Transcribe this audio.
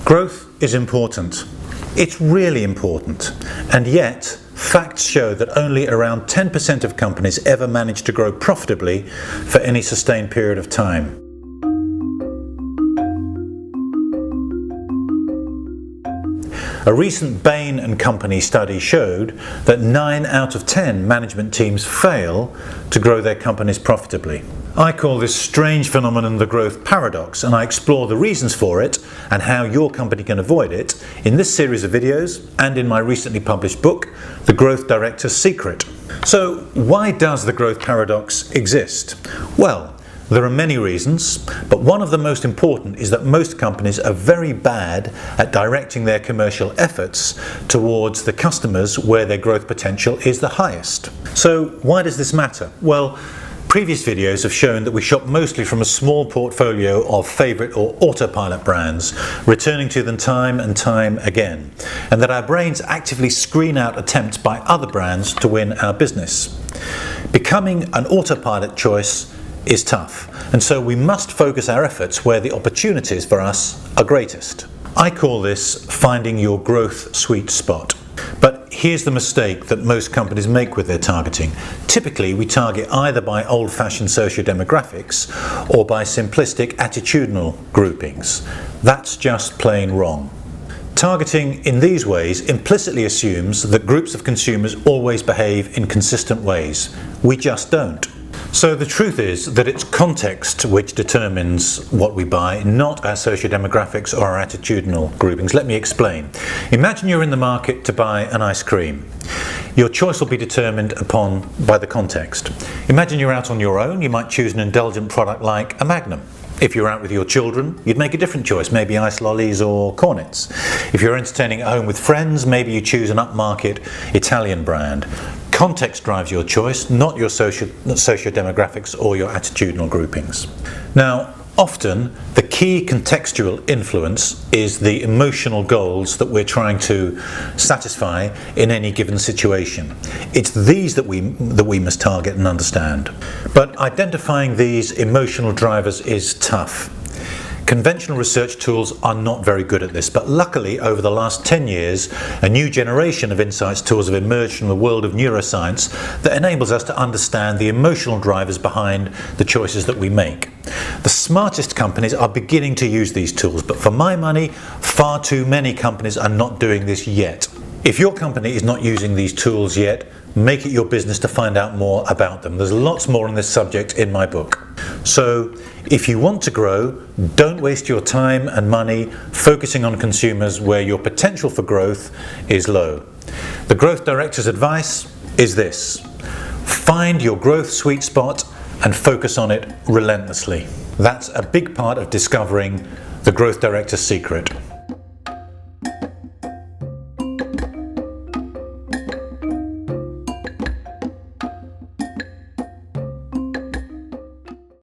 Growth is important. It's really important. And yet, facts show that only around 10% of companies ever manage to grow profitably for any sustained period of time. A recent Bain & Company study showed that 9 out of 10 management teams fail to grow their companies profitably. I call this strange phenomenon the growth paradox, and I explore the reasons for it and how your company can avoid it in this series of videos and in my recently published book, The Growth Director's Secret. So, why does the growth paradox exist? Well, there are many reasons, but one of the most important is that most companies are very bad at directing their commercial efforts towards the customers where their growth potential is the highest. So why does this matter? Well, previous videos have shown that we shop mostly from a small portfolio of favourite or autopilot brands, returning to them time and time again, and that our brains actively screen out attempts by other brands to win our business. Becoming an autopilot choice is tough, and so we must focus our efforts where the opportunities for us are greatest. I call this finding your growth sweet spot. But here's the mistake that most companies make with their targeting. Typically, we target either by old-fashioned socio-demographics or by simplistic attitudinal groupings. That's just plain wrong. Targeting in these ways implicitly assumes that groups of consumers always behave in consistent ways. We just don't. So the truth is that it's context which determines what we buy, not our socio-demographics or our attitudinal groupings. Let me explain. Imagine you're in the market to buy an ice cream. Your choice will be determined by the context. Imagine you're out on your own, you might choose an indulgent product like a Magnum. If you're out with your children, you'd make a different choice, maybe ice lollies or cornets. If you're entertaining at home with friends, maybe you choose an upmarket Italian brand. Context drives your choice, not your socio-demographics or your attitudinal groupings. Now, often the key contextual influence is the emotional goals that we're trying to satisfy in any given situation. It's these that we must target and understand. But identifying these emotional drivers is tough. Conventional research tools are not very good at this, but luckily over the last 10 years, a new generation of insights tools have emerged from the world of neuroscience that enables us to understand the emotional drivers behind the choices that we make. The smartest companies are beginning to use these tools, but for my money, far too many companies are not doing this yet. If your company is not using these tools yet, make it your business to find out more about them. There's lots more on this subject in my book. So, if you want to grow, don't waste your time and money focusing on consumers where your potential for growth is low. The Growth Director's advice is this: find your growth sweet spot and focus on it relentlessly. That's a big part of discovering the Growth Director's secret.